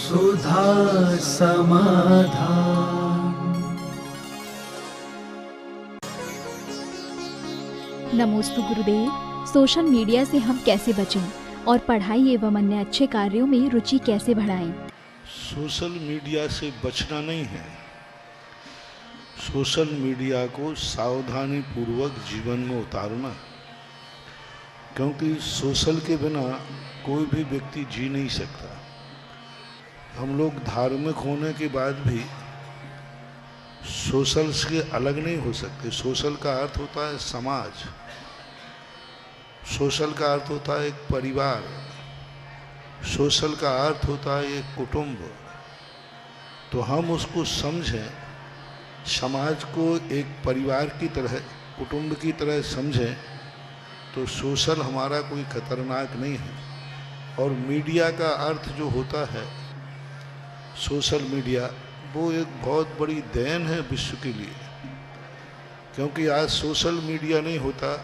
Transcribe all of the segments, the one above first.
सुधा समाधान। नमोस्तु गुरुदेव। Social media से हम कैसे बचें और पढ़ाई एवं अन्य अच्छे कार्यों में रुचि कैसे बढ़ाएं? सोशल मीडिया से बचना नहीं है, सोशल मीडिया को सावधानी पूर्वक जीवन में उतारना, क्योंकि सोशल के बिना कोई भी व्यक्ति जी नहीं सकता। हम लोग धार्मिक होने के बाद भी सोशल से अलग नहीं हो सकते। सोशल का अर्थ होता है समाज, सोशल का अर्थ होता है एक परिवार, सोशल का अर्थ होता है एक कुटुंब। तो हम उसको समझें, समाज को एक परिवार की तरह, कुटुंब की तरह समझें, तो सोशल हमारा कोई खतरनाक नहीं है। और मीडिया का अर्थ जो होता है सोशल मीडिया, वो एक बहुत बड़ी देन है विश्व के लिए, क्योंकि आज सोशल मीडिया नहीं होता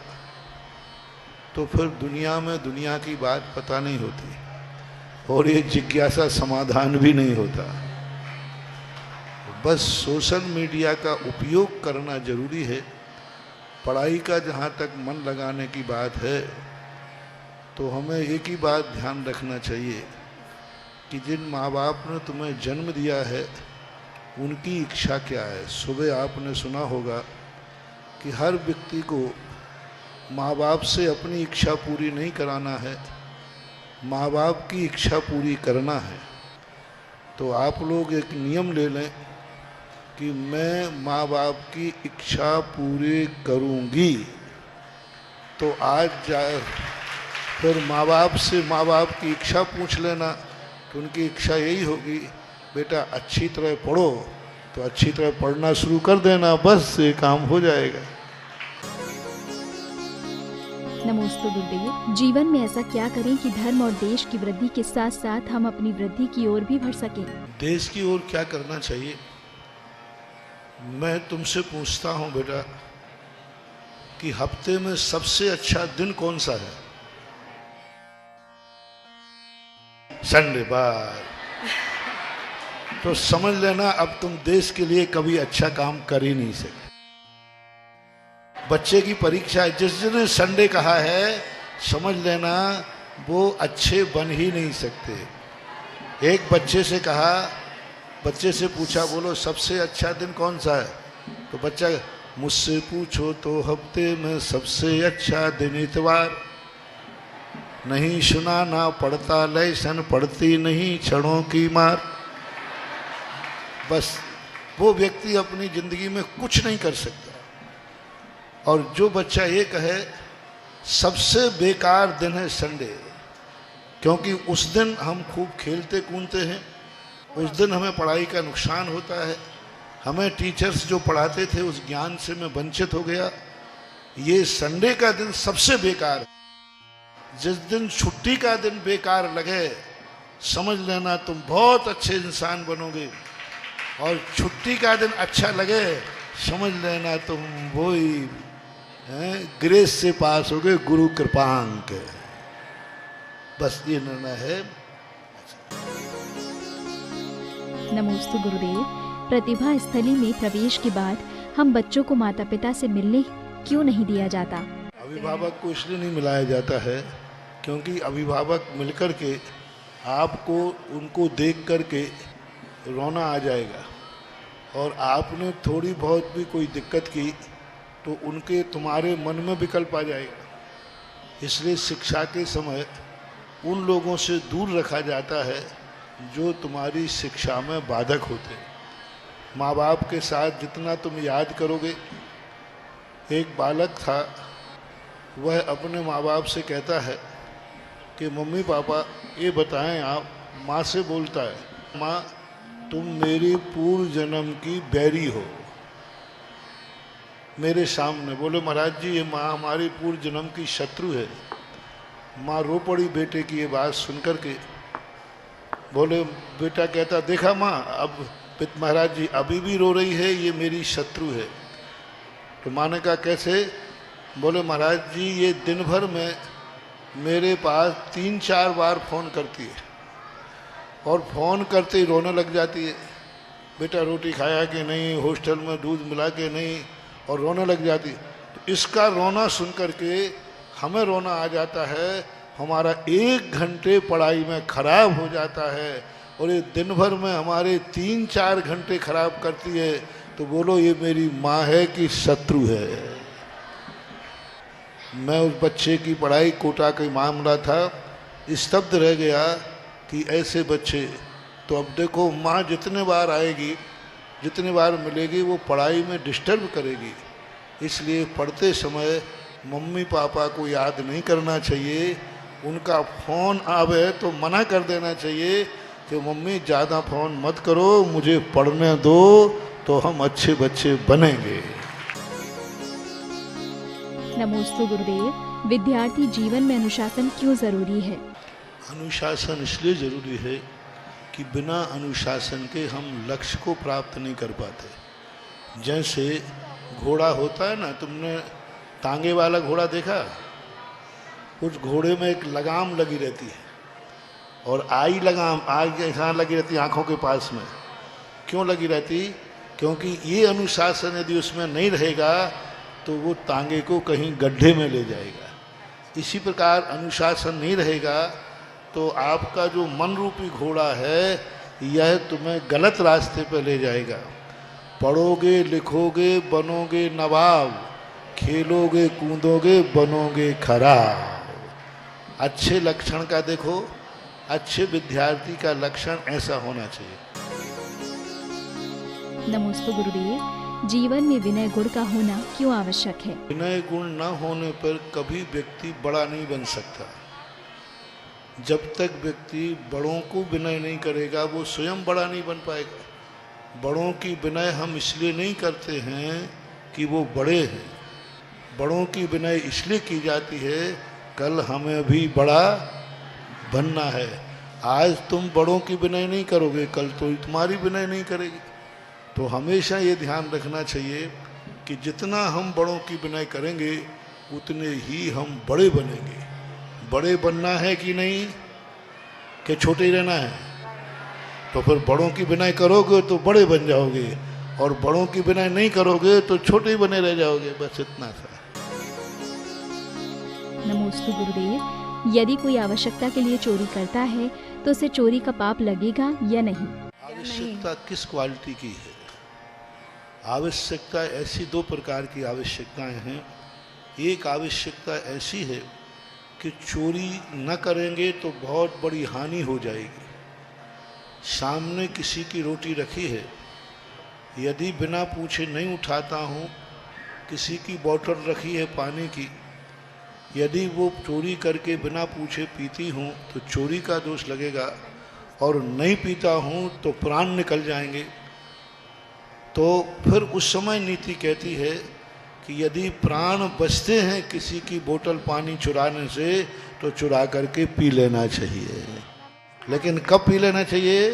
तो फिर दुनिया में दुनिया की बात पता नहीं होती और ये जिज्ञासा समाधान भी नहीं होता। बस सोशल मीडिया का उपयोग करना जरूरी है। पढ़ाई का जहाँ तक मन लगाने की बात है, तो हमें एक ही बात ध्यान रखना चाहिए कि जिन माँ बाप ने तुम्हें जन्म दिया है उनकी इच्छा क्या है। सुबह आपने सुना होगा कि हर व्यक्ति को माँ बाप से अपनी इच्छा पूरी नहीं कराना है, माँ बाप की इच्छा पूरी करना है। तो आप लोग एक नियम ले लें कि मैं माँ बाप की इच्छा पूरी करूँगी। तो आज जाए फिर माँ बाप से माँ बाप की इच्छा पूछ लेना, तो उनकी इच्छा यही होगी बेटा अच्छी तरह पढ़ो, तो अच्छी तरह पढ़ना शुरू कर देना, बस ये काम हो जाएगा। नमोस्तु गुरुदेव। जीवन में ऐसा क्या करें कि धर्म और देश की वृद्धि के साथ साथ हम अपनी वृद्धि की ओर भी बढ़ सकें? देश की ओर क्या करना चाहिए? मैं तुमसे पूछता हूँ बेटा कि हफ्ते में सबसे अच्छा दिन कौन सा है? संडे। बार तो समझ लेना अब तुम देश के लिए कभी अच्छा काम कर ही नहीं सकते। बच्चे की परीक्षा जिस दिन संडे कहा है, समझ लेना वो अच्छे बन ही नहीं सकते। एक बच्चे से कहा, बच्चे से पूछा बोलो सबसे अच्छा दिन कौन सा है? तो बच्चा, मुझसे पूछो तो हफ्ते में सबसे अच्छा दिन इतवार। नहीं सुना ना पढ़ता लेसन, पढ़ती नहीं क्षणों की मार। बस वो व्यक्ति अपनी जिंदगी में कुछ नहीं कर सकता। और जो बच्चा ये कहे सबसे बेकार दिन है संडे, क्योंकि उस दिन हम खूब खेलते कूदते हैं, उस दिन हमें पढ़ाई का नुकसान होता है, हमें टीचर्स जो पढ़ाते थे उस ज्ञान से मैं वंचित हो गया, ये संडे का दिन सबसे बेकार है। जिस दिन छुट्टी का दिन बेकार लगे, समझ लेना तुम बहुत अच्छे इंसान बनोगे, और छुट्टी का दिन अच्छा लगे, समझ लेना तुम वही ग्रेस से पास होगे, गुरु कृपांक। बस ये निर्णय है। नमोस्तु गुरुदेव। प्रतिभा स्थली में प्रवेश के बाद हम बच्चों को माता पिता से मिलने क्यों नहीं दिया जाता? अभिभावक को इसलिए नहीं मिलाया जाता है क्योंकि अभिभावक मिलकर के आपको उनको देख कर के रोना आ जाएगा, और आपने थोड़ी बहुत भी कोई दिक्कत की तो उनके तुम्हारे मन में विकल्प आ जाएगा। इसलिए शिक्षा के समय उन लोगों से दूर रखा जाता है जो तुम्हारी शिक्षा में बाधक होते हैं। माँ बाप के साथ जितना तुम याद करोगे। एक बालक था, वह अपने माँ बाप से कहता है कि मम्मी पापा ये बताएं, आप माँ से बोलता है, माँ तुम मेरी पूर्व जन्म की बैरी हो। मेरे सामने बोले महाराज जी ये माँ हमारी पूर्व जन्म की शत्रु है। माँ रो पड़ी बेटे की ये बात सुनकर के। बोले बेटा कहता, देखा माँ अब महाराज जी अभी भी रो रही है, ये मेरी शत्रु है। तो माँ ने कहा कैसे? बोले महाराज जी ये दिन भर में मेरे पास 3-4 बार फ़ोन करती है और फ़ोन करते ही रोने लग जाती है, बेटा रोटी खाया कि नहीं, हॉस्टल में दूध मिला के नहीं, और रोने लग जाती है। तो इसका रोना सुन कर के हमें रोना आ जाता है, हमारा 1 घंटे पढ़ाई में खराब हो जाता है, और ये दिन भर में हमारे 3-4 घंटे खराब करती है। तो बोलो ये मेरी माँ है कि शत्रु है? मैं उस बच्चे की पढ़ाई कोटा का मामला था, स्तब्ध रह गया कि ऐसे बच्चे। तो अब देखो, माँ जितने बार आएगी, जितने बार मिलेगी, वो पढ़ाई में डिस्टर्ब करेगी। इसलिए पढ़ते समय मम्मी पापा को याद नहीं करना चाहिए। उनका फ़ोन आवे तो मना कर देना चाहिए कि मम्मी ज़्यादा फ़ोन मत करो, मुझे पढ़ने दो, तो हम अच्छे बच्चे बनेंगे। नमोस्तु गुरुदेव। विद्यार्थी जीवन में अनुशासन क्यों जरूरी है? अनुशासन इसलिए ज़रूरी है कि बिना अनुशासन के हम लक्ष्य को प्राप्त नहीं कर पाते। जैसे घोड़ा होता है ना, तुमने तांगे वाला घोड़ा देखा? उस घोड़े में एक लगाम लगी रहती है, और लगाम यहाँ लगी रहती है आँखों के पास में। क्यों लगी रहती? क्योंकि ये अनुशासन यदि उसमें नहीं रहेगा तो वो तांगे को कहीं गड्ढे में ले जाएगा। इसी प्रकार अनुशासन नहीं रहेगा तो आपका जो मन रूपी घोड़ा है, यह तुम्हें गलत रास्ते पर ले जाएगा। पढ़ोगे लिखोगे बनोगे नवाब, खेलोगे कूदोगे बनोगे खराब। अच्छे लक्षण का देखो, अच्छे विद्यार्थी का लक्षण ऐसा होना चाहिए। नमोस्तु गुरुदेव। जीवन में विनय गुण का होना क्यों आवश्यक है? विनय गुण न होने पर कभी व्यक्ति बड़ा नहीं बन सकता। जब तक व्यक्ति बड़ों को विनय नहीं करेगा, वो स्वयं बड़ा नहीं बन पाएगा। बड़ों की विनय हम इसलिए नहीं करते हैं कि वो बड़े हैं। बड़ों की विनय इसलिए की जाती है, कल हमें भी बड़ा बनना है। आज तुम बड़ों की विनय नहीं करोगे, कल तो तुम्हारी विनय नहीं करेगी। तो हमेशा ये ध्यान रखना चाहिए कि जितना हम बड़ों की विनय करेंगे उतने ही हम बड़े बनेंगे। बड़े बनना है कि नहीं, कि छोटे ही रहना है? तो फिर बड़ों की विनय करोगे तो बड़े बन जाओगे, और बड़ों की विनय नहीं करोगे तो छोटे ही बने रह जाओगे। बस इतना सा। नमोस्तु गुरुदेव। यदि कोई आवश्यकता के लिए चोरी करता है तो उसे चोरी का पाप लगेगा या नहीं? आवश्यकता किस क्वालिटी की है? आवश्यकता ऐसी 2 प्रकार की आवश्यकताएं हैं। एक आवश्यकता ऐसी है कि चोरी न करेंगे तो बहुत बड़ी हानि हो जाएगी। सामने किसी की रोटी रखी है, यदि बिना पूछे नहीं उठाता हूँ, किसी की बोतल रखी है पानी की, यदि वो चोरी करके बिना पूछे पीती हूँ तो चोरी का दोष लगेगा, और नहीं पीता हूँ तो प्राण निकल जाएंगे। तो फिर उस समय नीति कहती है कि यदि प्राण बचते हैं किसी की बोतल पानी चुराने से तो चुरा करके पी लेना चाहिए। लेकिन कब पी लेना चाहिए?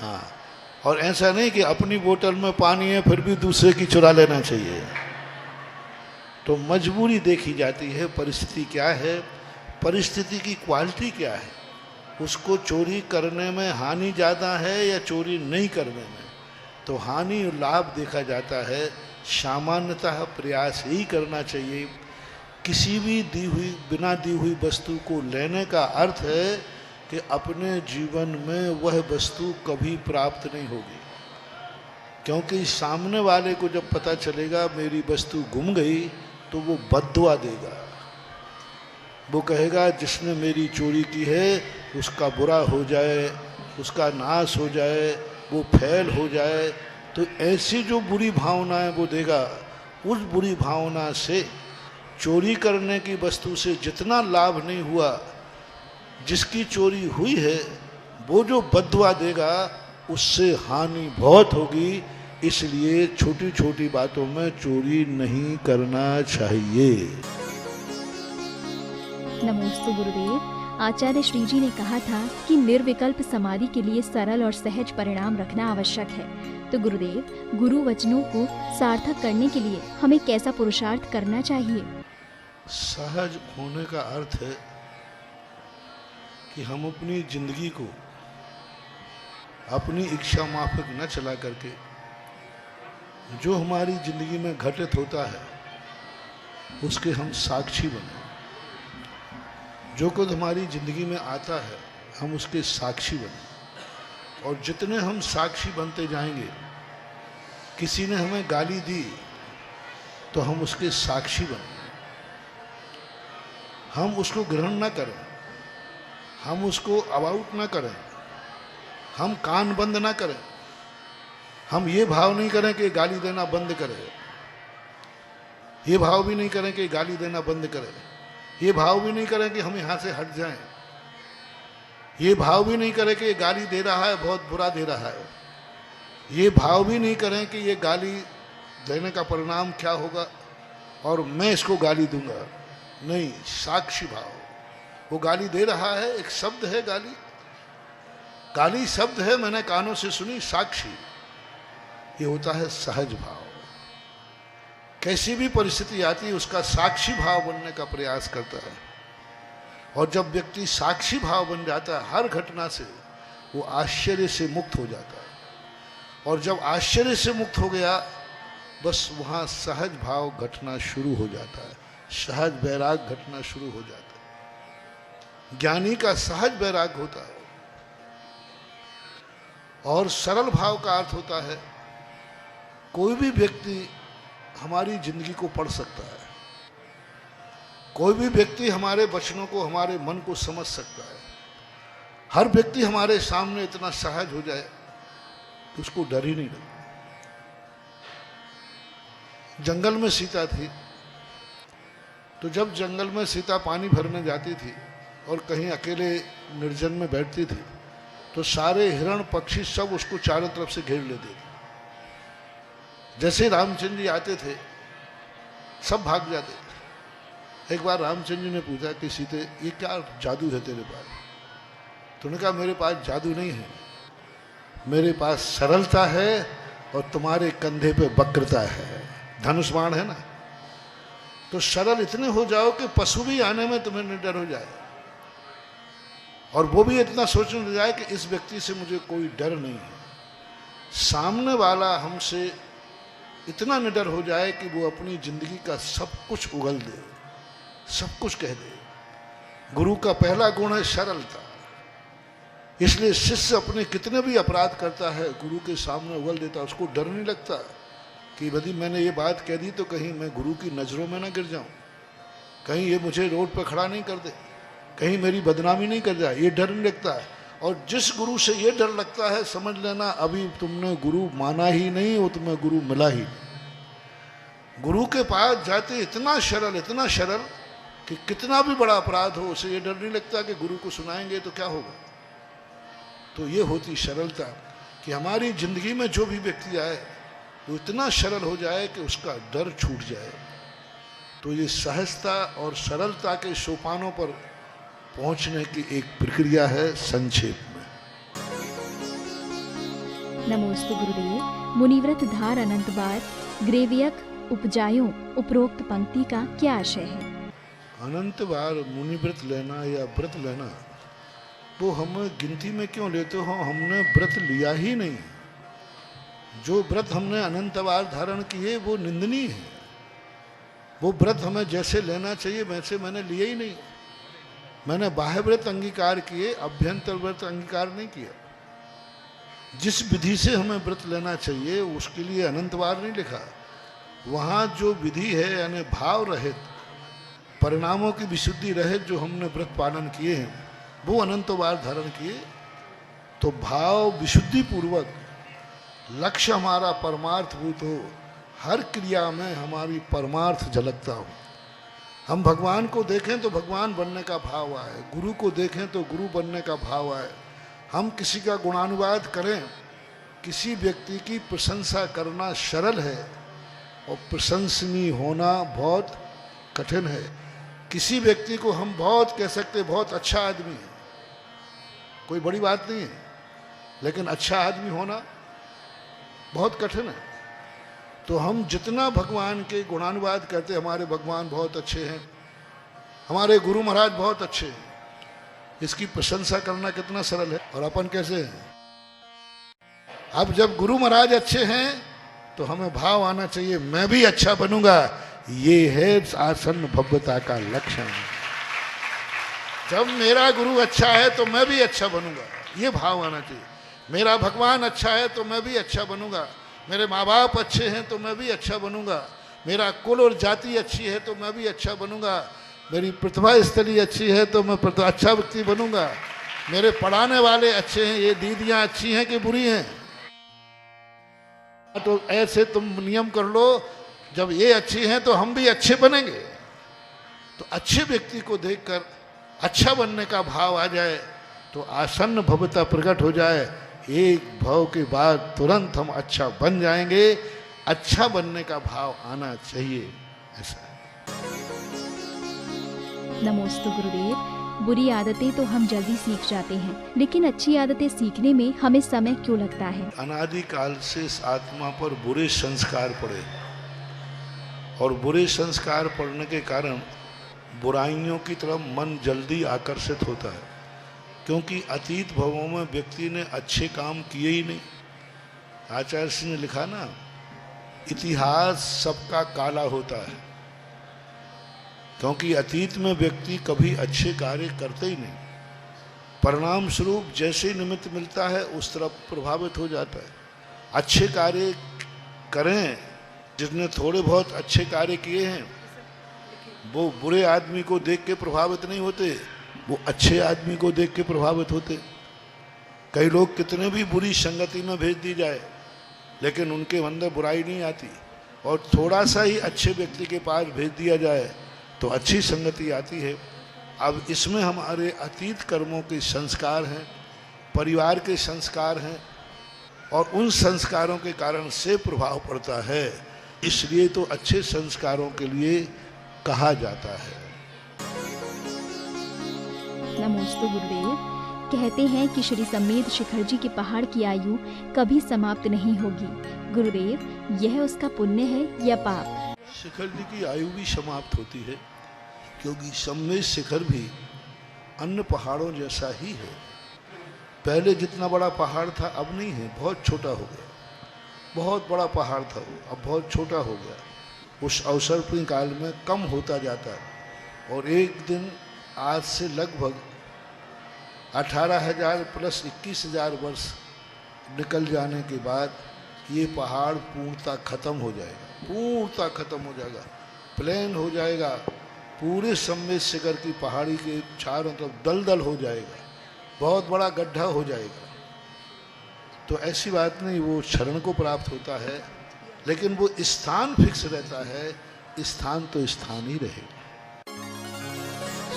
हाँ, और ऐसा नहीं कि अपनी बोतल में पानी है फिर भी दूसरे की चुरा लेना चाहिए। तो मजबूरी देखी जाती है, परिस्थिति क्या है, परिस्थिति की क्वालिटी क्या है, उसको चोरी करने में हानि ज़्यादा है या चोरी नहीं करने में। तो हानि और लाभ देखा जाता है। सामान्यतः प्रयास यही करना चाहिए। किसी भी बिना दी हुई वस्तु को लेने का अर्थ है कि अपने जीवन में वह वस्तु कभी प्राप्त नहीं होगी, क्योंकि सामने वाले को जब पता चलेगा मेरी वस्तु गुम गई तो वो बद्दुआ देगा। वो कहेगा जिसने मेरी चोरी की है उसका बुरा हो जाए, उसका नाश हो जाए, वो फैल हो जाए। तो ऐसी जो बुरी भावनाएं वो देगा, उस बुरी भावना से चोरी करने की वस्तु से जितना लाभ नहीं हुआ, जिसकी चोरी हुई है वो जो बद्दुआ देगा उससे हानि बहुत होगी। इसलिए छोटी छोटी बातों में चोरी नहीं करना चाहिए। नमोस्तु गुरुदेव। आचार्य श्री जी ने कहा था कि निर्विकल्प समाधि के लिए सरल और सहज परिणाम रखना आवश्यक है। तो गुरुदेव, गुरु वचनों को सार्थक करने के लिए हमें कैसा पुरुषार्थ करना चाहिए? सहज होने का अर्थ है कि हम अपनी जिंदगी को अपनी इच्छा माफिक न चला करके जो हमारी जिंदगी में घटित होता है उसके हम साक्षी बने। जो कुछ हमारी जिंदगी में आता है हम उसके साक्षी बने। और जितने हम साक्षी बनते जाएंगे, किसी ने हमें गाली दी तो हम उसके साक्षी बने। हम उसको ग्रहण ना करें, हम उसको अबाउट ना करें, हम कान बंद ना करें। हम ये भाव नहीं करें कि गाली देना बंद करें, ये भाव भी नहीं करें कि गाली देना बंद करें, ये भाव भी नहीं करें कि हम यहाँ से हट जाएं, ये भाव भी नहीं करें कि ये गाली दे रहा है बहुत बुरा दे रहा है, ये भाव भी नहीं करें कि ये गाली देने का परिणाम क्या होगा और मैं इसको गाली दूंगा। नहीं, साक्षी भाव। वो गाली दे रहा है, एक शब्द है गाली, गाली शब्द है, मैंने कानों से सुनी, साक्षी। ये होता है सहज भाव। कैसी भी परिस्थिति आती है उसका साक्षी भाव बनने का प्रयास करता है। और जब व्यक्ति साक्षी भाव बन जाता है हर घटना से, वो आश्चर्य से मुक्त हो जाता है। और जब आश्चर्य से मुक्त हो गया, बस वहाँ सहज भाव घटना शुरू हो जाता है, सहज वैराग घटना शुरू हो जाता है। ज्ञानी का सहज वैराग होता है। और सरल भाव का अर्थ होता है कोई भी व्यक्ति हमारी जिंदगी को पढ़ सकता है, कोई भी व्यक्ति हमारे वचनों को, हमारे मन को समझ सकता है। हर व्यक्ति हमारे सामने इतना सहज हो जाए कि उसको डर ही नहीं लगता। जंगल में सीता थी, तो जब जंगल में सीता पानी भरने जाती थी और कहीं अकेले निर्जन में बैठती थी, तो सारे हिरण पक्षी सब उसको चारों तरफ से घेर लेते थे। जैसे रामचंद्र जी आते थे सब भाग जाते थे। एक बार रामचंद्र जी ने पूछा कि सीते, ये क्या जादू है तेरे पास? तो उन्होंने कहा, मेरे पास जादू नहीं है, मेरे पास सरलता है और तुम्हारे कंधे पे वक्रता है। धनुष बाण है ना, तो सरल इतने हो जाओ कि पशु भी आने में तुम्हें निडर हो जाए, और वो भी इतना सोचने लग जाए कि इस व्यक्ति से मुझे कोई डर नहीं है। सामने वाला हमसे इतना निडर हो जाए कि वो अपनी जिंदगी का सब कुछ उगल दे, सब कुछ कह दे। गुरु का पहला गुण है सरलता। इसलिए शिष्य अपने कितने भी अपराध करता है गुरु के सामने उगल देता, उसको डर नहीं लगता कि यदि मैंने ये बात कह दी तो कहीं मैं गुरु की नज़रों में ना गिर जाऊं, कहीं ये मुझे रोड पर खड़ा नहीं कर दे, कहीं मेरी बदनामी नहीं कर जाए, ये डर नहीं लगता है। और जिस गुरु से ये डर लगता है, समझ लेना अभी तुमने गुरु माना ही नहीं, वो तुम्हें गुरु मिला ही नहीं। गुरु के पास जाते इतना सरल कि कितना भी बड़ा अपराध हो उसे ये डर नहीं लगता कि गुरु को सुनाएंगे तो क्या होगा। तो ये होती सरलता कि हमारी जिंदगी में जो भी व्यक्ति आए वो इतना सरल हो जाए कि उसका डर छूट जाए। तो ये सहजता और सरलता के सोपानों पर पहुंचने की एक प्रक्रिया है संक्षेप में। नमोस्तु गुरुदेव। मुनिव्रत धार अनंत बार ग्रेवियक उपजायों उपरोक्त पंक्ति का क्या आशय है? अनंत बार मुनिव्रत लेना या व्रत लेना, वो हम गिनती में क्यों लेते हो? हमने व्रत लिया ही नहीं। जो व्रत हमने अनंत बार धारण किए वो निंदनीय है। वो व्रत हमें जैसे लेना चाहिए वैसे मैंने लिए ही नहीं। मैंने बाह्य व्रत अंगीकार किए, अभ्यंतर व्रत अंगीकार नहीं किया। जिस विधि से हमें व्रत लेना चाहिए उसके लिए अनंत बार नहीं लिखा। वहाँ जो विधि है यानी भाव रहित, परिणामों की विशुद्धि रहित जो हमने व्रत पालन किए हैं वो अनंत बार धारण किए। तो भाव विशुद्धि पूर्वक लक्ष्य हमारा परमार्थ भूत हो, हर क्रिया में हमारी परमार्थ झलकता हो। हम भगवान को देखें तो भगवान बनने का भाव आए, गुरु को देखें तो गुरु बनने का भाव आए। हम किसी का गुणानुवाद करें, किसी व्यक्ति की प्रशंसा करना सरल है और प्रशंसनीय होना बहुत कठिन है। किसी व्यक्ति को हम बहुत कह सकते बहुत अच्छा आदमी है, कोई बड़ी बात नहीं है, लेकिन अच्छा आदमी होना बहुत कठिन है। तो हम जितना भगवान के गुणानुवाद करते, हमारे भगवान बहुत अच्छे हैं, हमारे गुरु महाराज बहुत अच्छे हैं, इसकी प्रशंसा करना कितना सरल है। और अपन कैसे हैं? अब जब गुरु महाराज अच्छे हैं तो हमें भाव आना चाहिए मैं भी अच्छा बनूंगा। ये है आसन्न भव्यता का लक्षण। जब मेरा गुरु अच्छा है तो मैं भी अच्छा बनूंगा, ये भाव आना चाहिए। मेरा भगवान अच्छा है तो मैं भी अच्छा बनूंगा, मेरे माँ बाप अच्छे हैं तो मैं भी अच्छा बनूंगा, मेरा कुल और जाति अच्छी है तो मैं भी अच्छा बनूंगा, मेरी प्रतिभा स्थली अच्छी है तो मैं अच्छा व्यक्ति बनूंगा, मेरे पढ़ाने वाले अच्छे हैं, ये दीदियाँ अच्छी हैं कि बुरी हैं। तो ऐसे तुम नियम कर लो, जब ये अच्छी हैं तो हम भी अच्छे बनेंगे। तो अच्छे व्यक्ति को देखकर अच्छा बनने का भाव आ जाए तो आसन्न भव्यता प्रकट हो जाए। एक भाव के बाद तुरंत हम अच्छा बन जाएंगे। अच्छा बनने का भाव आना चाहिए, ऐसा है। नमोस्तु गुरुदेव। बुरी आदतें तो हम जल्दी सीख जाते हैं, लेकिन अच्छी आदतें सीखने में हमें समय क्यों लगता है? अनादिकाल से इस आत्मा पर बुरे संस्कार पड़े और बुरे संस्कार पड़ने के कारण बुराइयों की तरफ मन जल्दी आकर्षित होता है, क्योंकि अतीत भवों में व्यक्ति ने अच्छे काम किए ही नहीं। आचार्य सिंह ने लिखा ना, इतिहास सबका काला होता है, क्योंकि अतीत में व्यक्ति कभी अच्छे कार्य करते ही नहीं। परिणाम स्वरूप जैसे निमित्त मिलता है उस तरफ प्रभावित हो जाता है। अच्छे कार्य करें, जिसने थोड़े बहुत अच्छे कार्य किए हैं वो बुरे आदमी को देख के प्रभावित नहीं होते, वो अच्छे आदमी को देख के प्रभावित होते। कई लोग कितने भी बुरी संगति में भेज दी जाए लेकिन उनके अंदर बुराई नहीं आती, और थोड़ा सा ही अच्छे व्यक्ति के पास भेज दिया जाए तो अच्छी संगति आती है। अब इसमें हमारे अतीत कर्मों के संस्कार हैं, परिवार के संस्कार हैं, और उन संस्कारों के कारण से प्रभाव पड़ता है। इसलिए तो अच्छे संस्कारों के लिए कहा जाता है। नमोस्तु गुरुदेव। कहते हैं कि श्री समेत शिखर जी के पहाड़ की आयु कभी समाप्त नहीं होगी। गुरुदेव, यह उसका पुण्य है या पाप? शिखर जी की आयु भी समाप्त होती है, क्योंकि समेत शिखर भी अन्य पहाड़ों जैसा ही है। पहले जितना बड़ा पहाड़ था अब नहीं है, बहुत छोटा हो गया। बहुत बड़ा पहाड़ था वो, अब बहुत छोटा हो गया। उस अवसर काल में कम होता जाता है, और एक दिन आज से लगभग 18,000 प्लस 21,000 वर्ष निकल जाने के बाद ये पहाड़ पूर्णतः खत्म हो जाएगा, पूर्णतः खत्म हो जाएगा, प्लेन हो जाएगा। पूरे समेत शिखर की पहाड़ी के चारों तरफ दलदल हो जाएगा, बहुत बड़ा गड्ढा हो जाएगा। तो ऐसी बात नहीं, वो शरण को प्राप्त होता है, लेकिन वो स्थान फिक्स रहता है। स्थान तो स्थान ही रहेगा।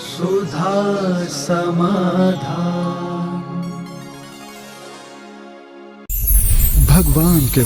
सुधा समाधान। भगवान के